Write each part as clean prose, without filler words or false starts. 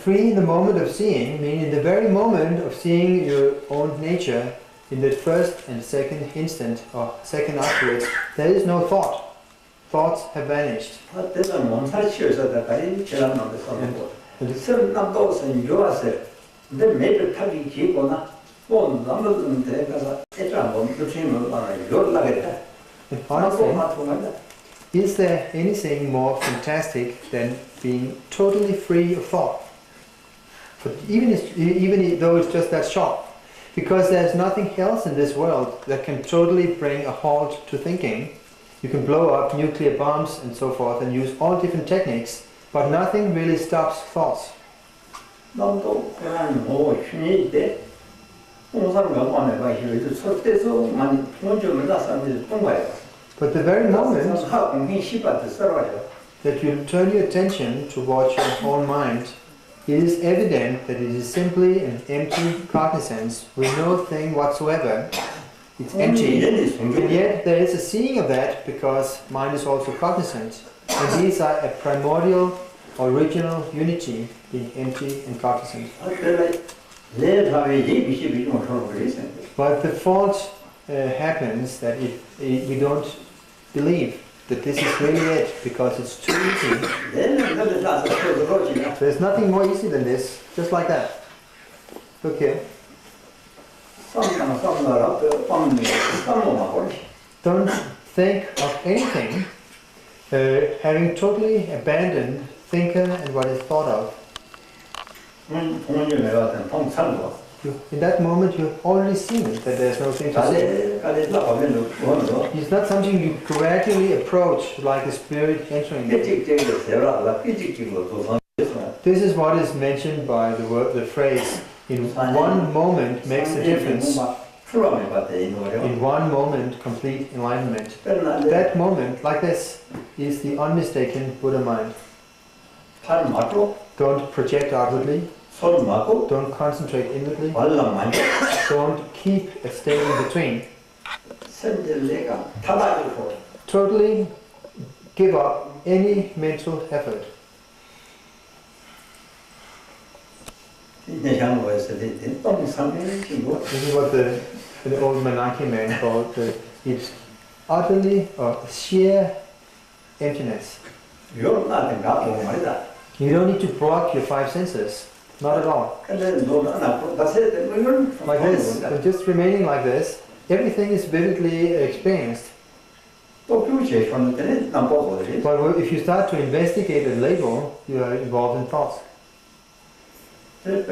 free in the moment of seeing, meaning in the very moment of seeing your own nature, in the first and second instant or second afterwards, there is no thought. Thoughts have vanished. And honestly, is there anything more fantastic than being totally free of thought? But even though it's just that short, because there's nothing else in this world that can totally bring a halt to thinking. You can blow up nuclear bombs and so forth and use all different techniques, but nothing really stops thoughts. But the very moment that you turn your attention towards your own mind, it is evident that it is simply an empty cognizance with no thing whatsoever. It's empty, and yet there is a seeing of that because mind is also cognizant. And these are a primordial, original unity, being empty and cognizant. But the fault happens that we don't believe that this is really it because it's too easy. There's nothing more easy than this, just like that. Okay. Don't think of anything, having totally abandoned thinker and what is thought of. In that moment you've already seen it, that there's no thing to say. It's not something you gradually approach like a spirit entering it. This is what is mentioned by the phrase, in one moment makes a difference. In one moment, complete enlightenment. That moment, like this, is the unmistaken Buddha mind. Don't project outwardly. Don't concentrate inwardly. Don't keep a state in between. Totally give up any mental effort. This is what the old Menaki man called it's utterly or sheer emptiness. You don't need to block your five senses. Not at all. Like this, just remaining like this, everything is vividly experienced. But if you start to investigate and label, you are involved in thoughts. This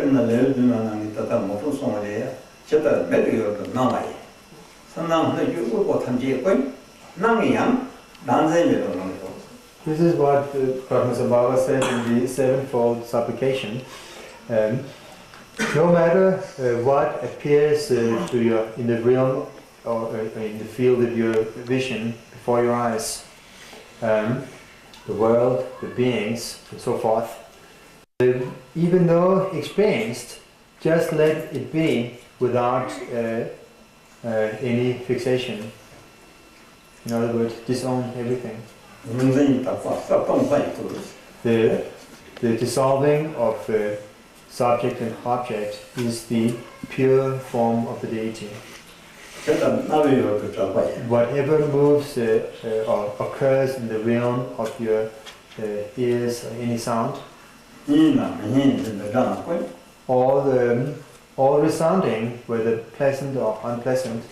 is what Professor Baba said in the sevenfold supplication. No matter what appears to you in the realm or in the field of your vision before your eyes, the world, the beings, and so forth, even though experienced, just let it be without any fixation. In other words, disown everything. The dissolving of subject and object is the pure form of the deity. Whatever moves or occurs in the realm of your ears or any sound, all resounding, whether pleasant or unpleasant,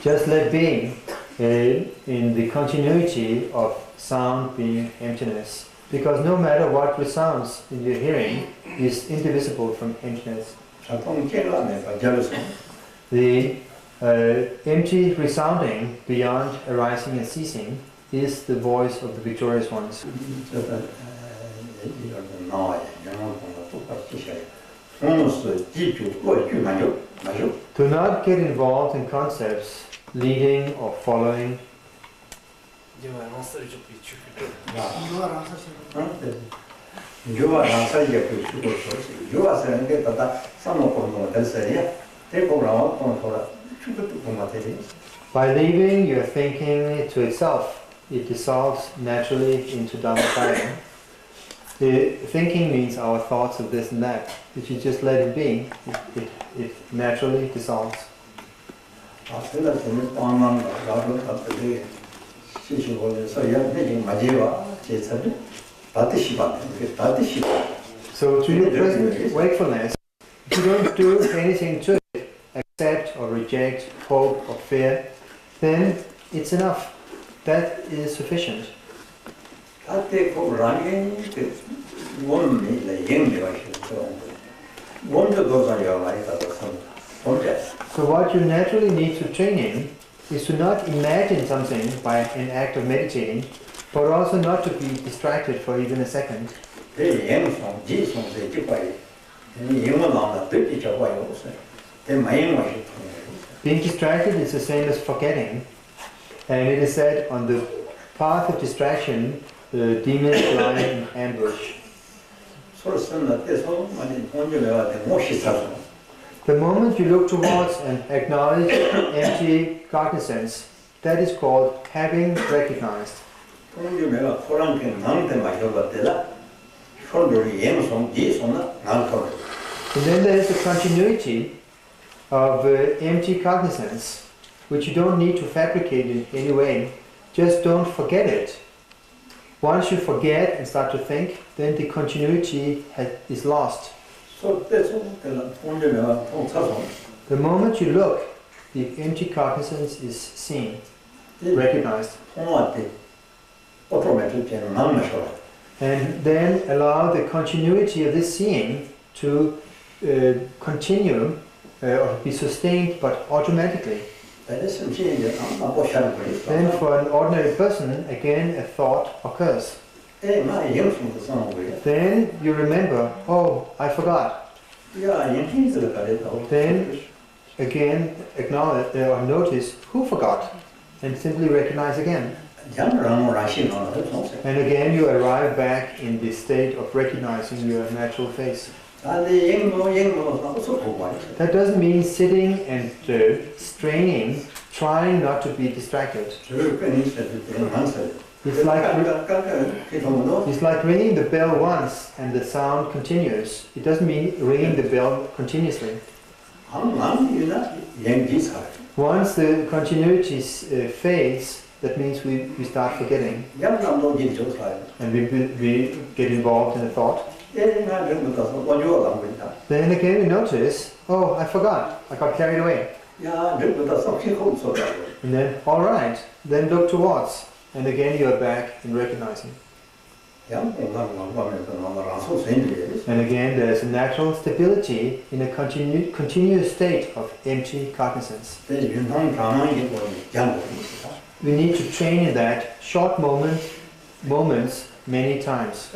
just let be in the continuity of sound being emptiness, because no matter what resounds in your hearing is indivisible from emptiness. The empty resounding beyond arising and ceasing is the voice of the victorious ones. Do not get involved in concepts leading or following By leaving your thinking to itself, it dissolves naturally into Dhammakaya. The thinking means our thoughts of this and that. If you just let it be, it naturally dissolves. So to your present wakefulness, if you don't do anything to it, accept or reject, hope or fear, then it's enough. That is sufficient. So what you naturally need to train in is to not imagine something by an act of meditating, but also not to be distracted for even a second. Being distracted is the same as forgetting, and it is said on the path of distraction, the demons lie in ambush. The moment you look towards and acknowledge empty cognizance, that is called having recognized. And then there is a continuity of empty cognizance, which you don't need to fabricate in any way. Just don't forget it. Once you forget and start to think, then the continuity is lost. The moment you look, the empty cognizance is seen, recognized. And then allow the continuity of this seeing to continue or be sustained, but automatically. Then for an ordinary person, again a thought occurs. Then you remember, oh, I forgot. Then again acknowledge or notice who forgot and simply recognize again. And again you arrive back in the state of recognizing your natural face. That doesn't mean sitting and straining, trying not to be distracted. It's like ringing the bell once and the sound continues. It doesn't mean ringing the bell continuously. Once the continuity fades, that means we start forgetting. And we get involved in a thought. Then again we notice, oh, I forgot. I got carried away. And then, all right, then look towards. And again you are back in recognizing. And again there's a natural stability in a continuous state of empty cognizance. We need to train in that short moments many times.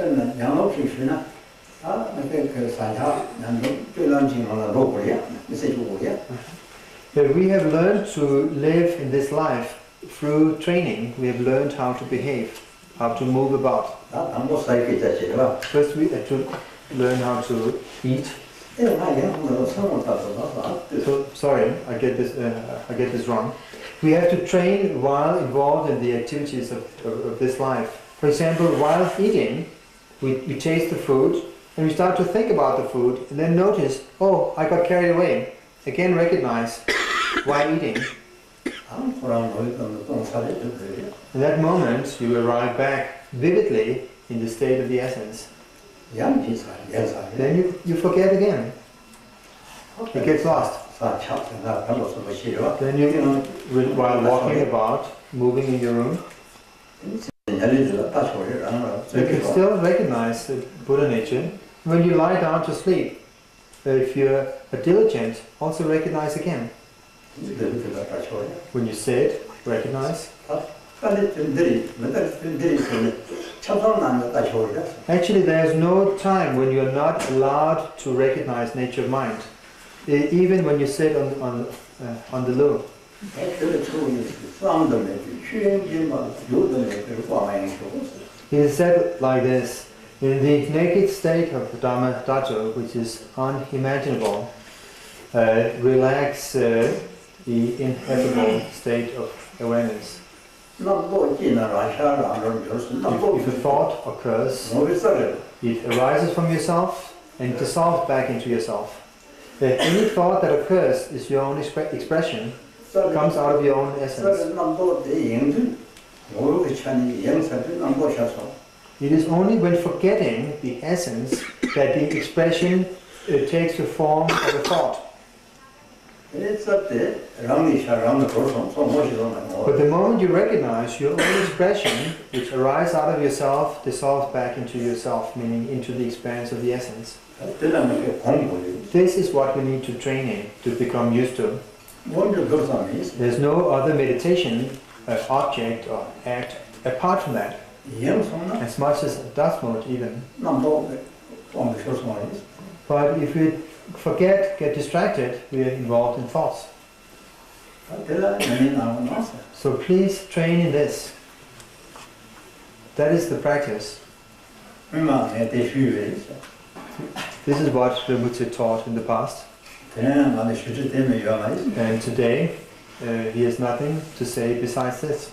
We have learned to live in this life through training. We have learned how to behave, how to move about. First we have to learn how to eat. So, sorry, I get this wrong. We have to train while involved in the activities of this life. For example, while eating, we taste the food and we start to think about the food and then notice, oh, I got carried away. Again recognize while eating. In that moment, you arrive back vividly in the state of the essence. Then you forget again. It gets lost. Then you, while walking about, moving in your room, you can still recognize the Buddha nature. When you lie down to sleep, if you're diligent, also recognize again. When you sit, recognize. Actually, there is no time when you are not allowed to recognize nature of mind. Even when you sit on the loo, It is said like this: in the naked state of the Dhamma Dhatu, which is unimaginable, relax the ineffable state of awareness. If a thought occurs, it arises from yourself and dissolves back into yourself. Any thought that occurs is your own expression, comes out of your own essence. It is only when forgetting the essence that the expression takes the form of a thought. But the moment you recognize your own expression, which arises out of yourself, dissolves back into yourself, meaning into the expanse of the essence. This is what we need to train in, to become used to. There's no other meditation object or act apart from that. As much as dust mode even. But if we forget, get distracted, we are involved in thoughts. So please train in this. That is the practice. This is what Rinpoche taught in the past. And today, he has nothing to say besides this.